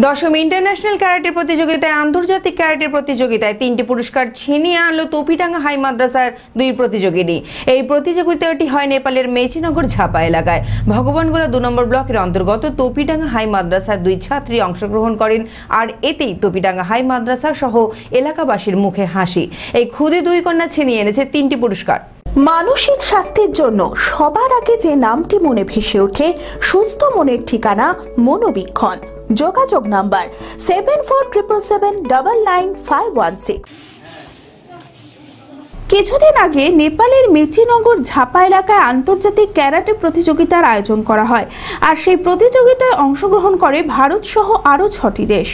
দশম international karate প্রতিযোগিতায় আন্তর্জাতিক ক্যারাটে প্রতিযোগিতায় 3টি পুরস্কার ছিনিয়ে আনলো তোপিডাঙ্গা হাই মাদ্রাসার 2 প্রতিযোগিনী। এই প্রতিযোগিতাটি হয় নেপালের মেচিনগর ঝাপা এলাকায়। ভগবানগোলা 2 নম্বর ব্লকের অন্তর্গত তোপিডাঙ্গা হাই মাদ্রাসার 2 ছাত্রী অংশগ্রহণ করেন, আর এতেই তোপিডাঙ্গা হাই মাদ্রাসা সহ এলাকাবাসীর মুখে হাসি। এই ক্ষুদে 2 কন্যা ছিনিয়ে এনেছে 3টি পুরস্কার। মানসিক স্বাস্থ্যের জন্য সবার আগে যে নামটি মনে ভেসে ওঠে, সুস্থ মনের ঠিকানা মনোবীক্ষণ। যোগাযোগ নাম্বার 7477799516। কিছুদিন আগে নেপালের মেচিনগর ঝাপা এলাকায় আন্তর্জাতিক ক্যারাটে প্রতিযোগিতার আয়োজন করা হয়, আর সেই প্রতিযোগিতায় অংশগ্রহণ করে ভারত সহ আরও 6টি দেশ।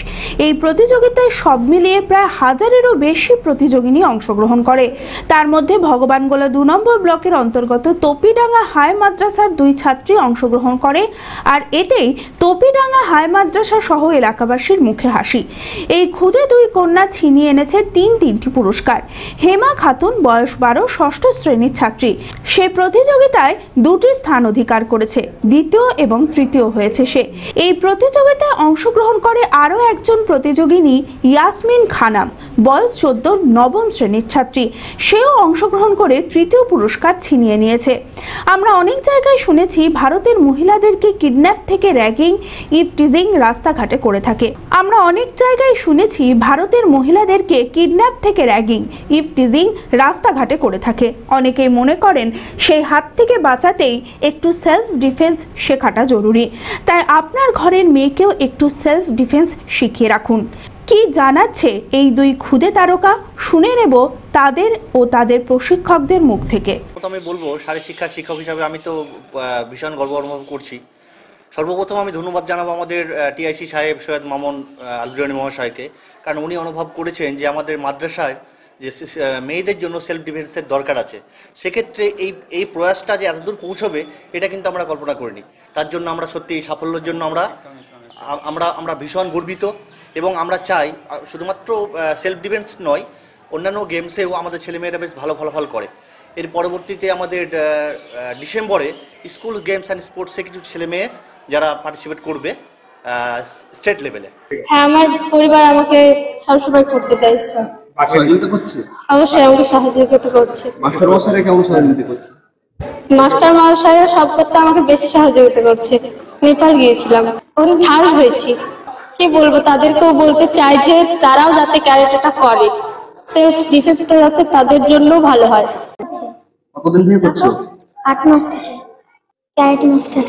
এই প্রতিযোগিতায় সব মিলিয়ে প্রায় 1000-এরও বেশি প্রতিযোগিনী অংশগ্রহণ করে। তার মধ্যে ভগবানগোলা 2 নম্বর ব্লকের অন্তর্গত তোপিডাঙ্গা হাই মাদ্রাসার 2 ছাত্রী অংশগ্রহণ করে, আর এতেই তোপিডাঙ্গা হাই মাদ্রাসা সহ এলাকাবাসীর মুখে হাসি। এই ক্ষুদে 2 কন্যা ছিনিয়ে এনেছে 3টি পুরস্কার। হেমা খাতুন বয়স 12, ষষ্ঠ শ্রেণীর ছাত্রী। সে প্রতিযোগিতায় 2টি স্থান অধিকার করেছে, দ্বিতীয় এবং তৃতীয় হয়েছে সে। এই প্রতিযোগিতায় অংশগ্রহণ করে আরও একজন প্রতিযোগিনী ইয়াসমিন খানাম, বয়স 14, নবম শ্রেণীর ছাত্রী। সেও অংশগ্রহণ করে 3য় পুরস্কার ছিনিয়ে নিয়েছে। আমরা অনেক জায়গায় শুনেছি ভারতের মহিলাদেরকে কিডন্যাপ থেকে র্যাগিং, ইভটিজিং রাস্তাঘাটে করে থাকে। আমরা অনেক জায়গায় শুনেছি ভারতের মহিলাদেরকে কিডন্যাপ থেকে র্যাগিং, ইভটিজিং রাস্তাঘাটে করে থাকে। অনেকেই মনে করেন সেই হাত থেকে বাঁচাতেই একটু সেলফ ডিফেন্স শেখাটা জরুরি। তাই আপনার ঘরের মেয়েকেও একটু সেলফ ডিফেন্স শিখিয়ে রাখুন। কি জানাচ্ছে এই 2 ক্ষুদে তারকা, শুনে নেব তাদের ও তাদের প্রশিক্ষকদের মুখ থেকে। আমি বলবো, শারীরিক শিক্ষার শিক্ষক হিসাবে আমি তো ভীষণ গর্ব অনুভব করছি। সর্বপ্রথম আমি ধন্যবাদ জানাবো আমাদের টিআইসি সাহেব সৈয়দ মামুন আলবিরানি মহাশয়কে, কারণ উনি অনুভব করেছেন যে আমাদের মাদ্রাসায় যে মেয়েদের জন্য সেলফ ডিফেন্সের দরকার আছে। সেক্ষেত্রে এই প্রয়াসটা যে এতদূর পৌঁছবে এটা কিন্তু আমরা কল্পনা করিনি। তার জন্য আমরা সত্যি এই সাফল্যের জন্য আমরা ভীষণ গর্বিত, এবং আমরা চাই শুধুমাত্র সেলফ ডিফেন্স নয়, অন্যান্য গেমসেও আমাদের ছেলেমেয়েরা বেশ ভালো ফলাফল করে। এর পরবর্তীতে আমাদের ডিসেম্বরে স্কুল গেমস অ্যান্ড স্পোর্টসে কিছু ছেলেমেয়ে যারা পার্টিসিপেট করবে স্টেট লেভেলে। হ্যাঁ, আমার পরিবার আমাকে সবসময় করতে দেয়। অবশ্যই আমাকে সহযোগিতা করছে। মাস্টার মহাশয়রা সব করতে আমাকে বেশি সহযোগিতা করছে। নেপাল গিয়েছিলাম, ওখানে থার্ড হয়েছি। কি বলবো, তাদেরকেও বলতে চাই যে তারাও যাতে ক্যারাটেটা করে, সেলফ ডিফেন্সটা যাতে তাদের জন্য ভালো হয়। কতদিন ধরে করছো? 8 মাস থেকে ক্যারাটে মাস্টার।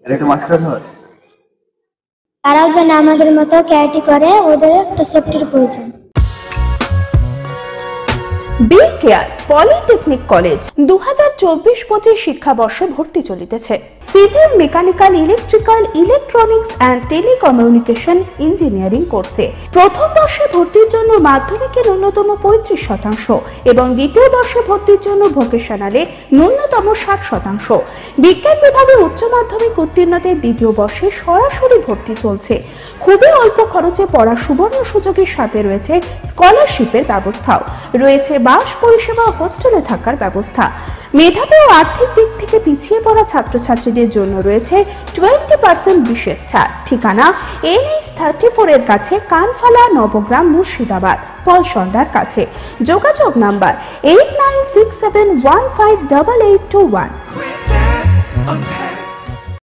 ক্যারাটে মাস্টার হয়? তারাও যেন আমাদের মতো ক্যারাটে করে, ওদের একটা সেফটির প্রয়োজন। বি কেয়ার পলিটেকনিক কলেজ 2024-25 শিক্ষাবর্ষে ভর্তি চলিতেছে। Civil, mechanical, electrical, electronics and telecommunication engineering কোর্সে প্রথম বর্ষে ভর্তির জন্য মাধ্যমিকে ন্যূনতম 35% এবং দ্বিতীয় বর্ষে ভর্তির জন্য ভোকেশনালে ন্যূনতম 60%। বিজ্ঞান বিভাগে উচ্চ মাধ্যমিক উত্তীর্ণদের দ্বিতীয় বর্ষে সরাসরি ভর্তি চলছে। খুবই অল্প খরচে পড়ার সুবর্ণ সুযোগের সাথে রয়েছে স্কলারশিপের ব্যবস্থাও, রয়েছে বাস পরিষেবা, হোস্টেলে থাকার ব্যবস্থা। মেধাবী ও আর্থিক দিক থেকে পিছিয়ে পড়া ছাত্রছাত্রীদের জন্য রয়েছে 20% বিশেষ ছাড়। ঠিকানা NH 34 এর কাছে, কানফালা, নবগ্রাম, মুর্শিদাবাদ, পলসন্ডার কাছে। যোগাযোগ নাম্বার 8967158821।